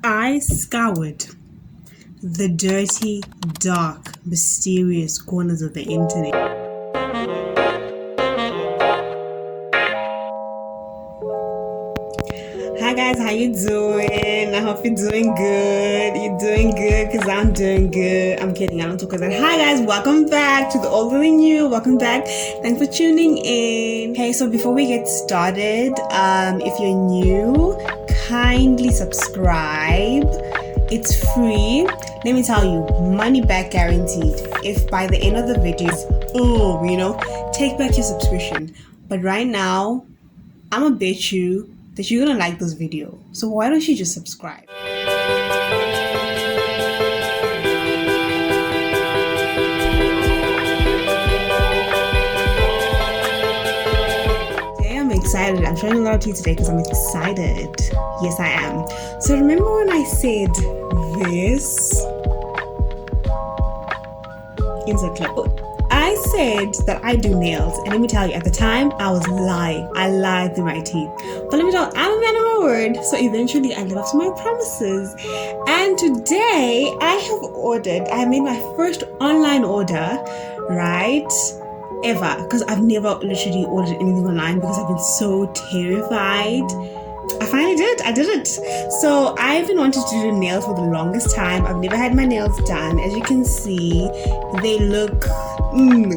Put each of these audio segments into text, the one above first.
I scoured the dirty, dark, mysterious corners of the internet. Hi guys, how you doing? I hope you're doing good. You're doing good because I'm doing good. I'm kidding, I don't talk like that. Hi guys, welcome back to the old and new. Welcome back. Thanks for tuning in. Hey, so before we get started, if you're new, kindly subscribe. It's free. Let me tell you, money back guaranteed. If by the end of the videos, take back your subscription. But right now, I'm gonna bet you that you're gonna like this video. So why don't you just subscribe? Today I'm excited. I'm showing a lot of you today because I'm excited. Yes, I am. So remember when I said this? Insert clip. I said that I do nails, and let me tell you, at the time I was lying. I lied through my teeth. But let me tell you, I'm a man of my word, so eventually I live up to my promises. And today I have made my first online order, right? Ever, because I've never literally ordered anything online because I've been so terrified. I finally did. I did it. So I've been wanting to do nails for the longest time. I've never had my nails done. As you can see, they look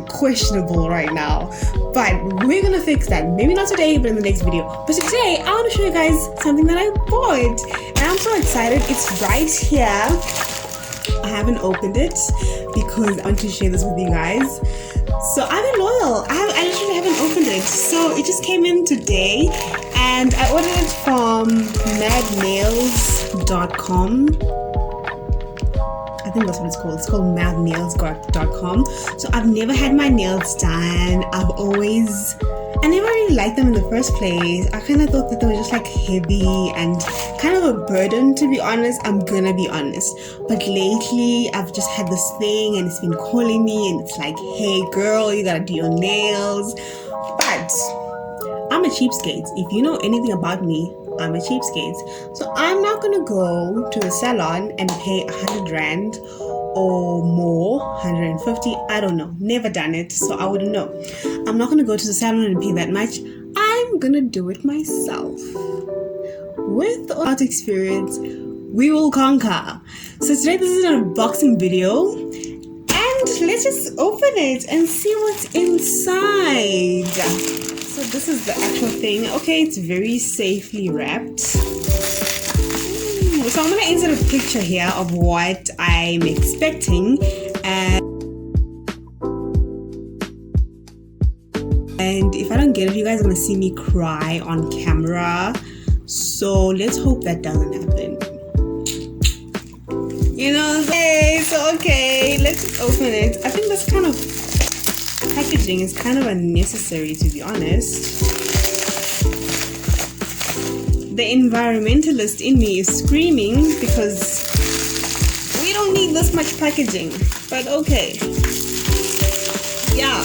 questionable right now. But we're gonna fix that. Maybe not today, but in the next video. But today, I want to show you guys something that I bought. And I'm so excited. It's right here. I haven't opened it because I want to share this with you guys. So I've been loyal. I literally haven't opened it. So it just came in today. And I ordered it from madnails.com. I think that's what it's called. It's called madnails.com. So I've never had my nails done. I never really liked them in the first place. I kind of thought that they were just like heavy and kind of a burden, to be honest. I'm gonna be honest. But lately, I've just had this thing and it's been calling me and it's like, hey girl, you gotta do your nails. But I'm a cheapskate. If you know anything about me, I'm a cheapskate. So I'm not gonna go to a salon and pay 100 rand or more, 150. I don't know. Never done it, so I wouldn't know. I'm not gonna go to the salon and pay that much. I'm gonna do it myself. With or without experience, we will conquer. So today this is an unboxing video. And let's just open it and see what's inside. So this is the actual thing. Okay, it's very safely wrapped. So I'm going to insert a picture here of what I'm expecting. And if I don't get it, you guys are going to see me cry on camera. So let's hope that doesn't happen. Hey, so okay, let's just open it. I think this kind of packaging is kind of unnecessary, to be honest. The environmentalist in me is screaming because we don't need this much packaging. But okay. Yeah.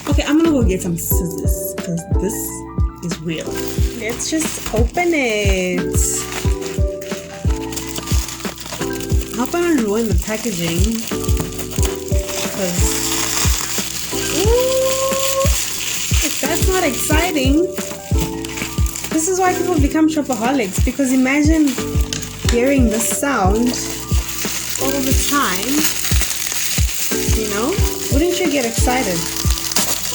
Okay, I'm gonna go get some scissors because this is real. Let's just open it. I hope I don't ruin the packaging. Because, if that's not exciting, this is why people become shopaholics. Because imagine hearing the sound all the time. Wouldn't you get excited?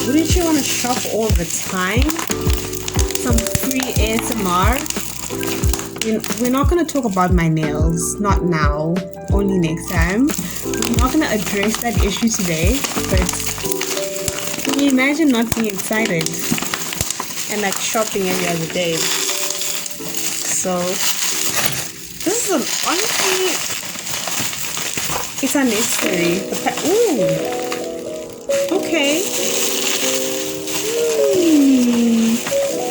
Wouldn't you want to shop all the time? Some free ASMR. We're not going to talk about my nails, not now, only next time. We're not going to address that issue today, but can you imagine not being excited and like shopping every other day? So this is honestly, it's unnecessary. Okay.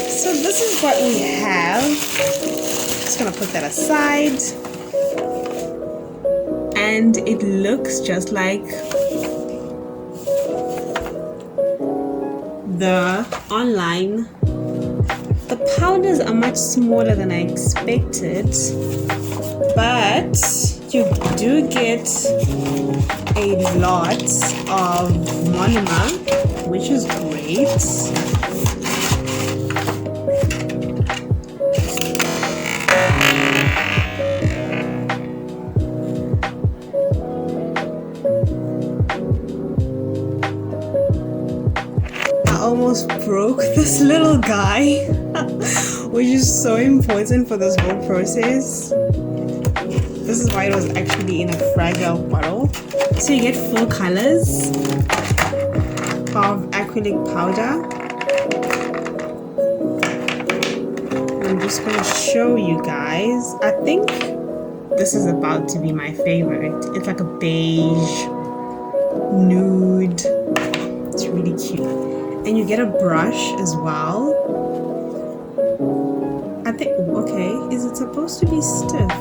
So this is what we have. Just gonna put that aside. And it looks just like the powders are much smaller than I expected, but you do get a lot of monomer, which is great. Almost broke this little guy, which is so important for this whole process. This is why it was actually in a fragile bottle. So you get 4 colors of acrylic powder. I'm just going to show you guys. I think this is about to be my favorite. It's like a beige nude. It's really cute. And you get a brush as well. I think, okay, is it supposed to be stiff?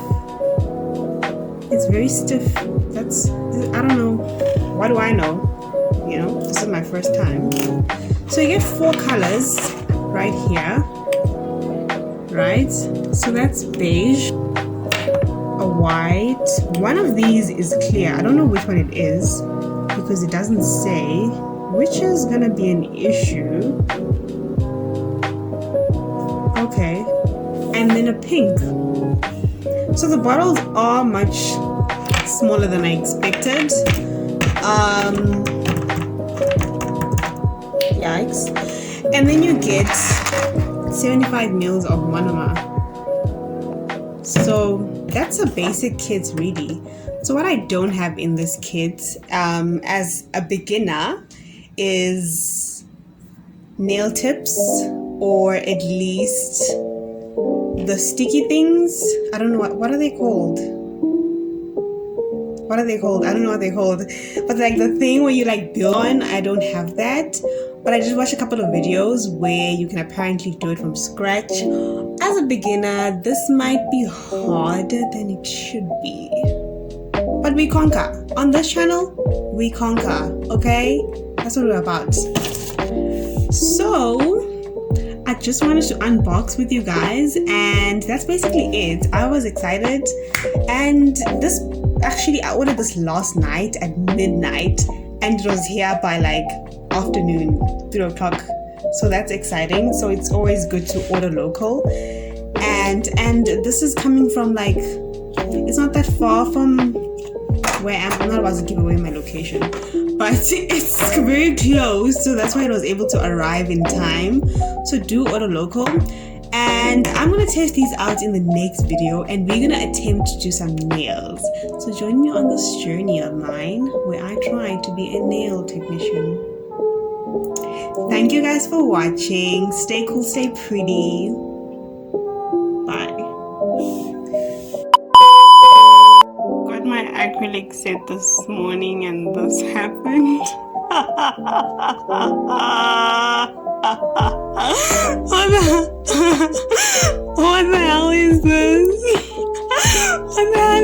It's very stiff. I don't know. What do I know? You know, this is my first time. So you get 4 colors right here. Right? So that's beige, a white. One of these is clear. I don't know which one it is because it doesn't say, which is gonna be an issue. Okay, and then a pink. So the bottles are much smaller than I expected. Yikes. And then you get 75 mils of monomer. So that's a basic kit really. So what I don't have in this kit as a beginner is nail tips, or at least the sticky things. I don't know what are they called. I don't know what they're called, but like the thing where you like build on, I don't have that. But I just watched a couple of videos where you can apparently do it from scratch. As a beginner, this might be harder than it should be, but we conquer. On this channel, we conquer, okay? That's what we're about. So I just wanted to unbox with you guys, and that's basically it. I was excited, and this actually I ordered this last night at midnight, and it was here by like afternoon, 3 o'clock. So that's exciting. So it's always good to order local, and this is coming from like, it's not that far from where I'm not about to give away my location, but it's very close, so that's why it was able to arrive in time. So do order local, and I'm gonna test these out in the next video, and we're gonna attempt to do some nails. So join me on this journey of mine where I try to be a nail technician. Thank you guys for watching. Stay cool, stay pretty. Bye. Got my acrylic set this morning and this happened. What the hell is this? What the hell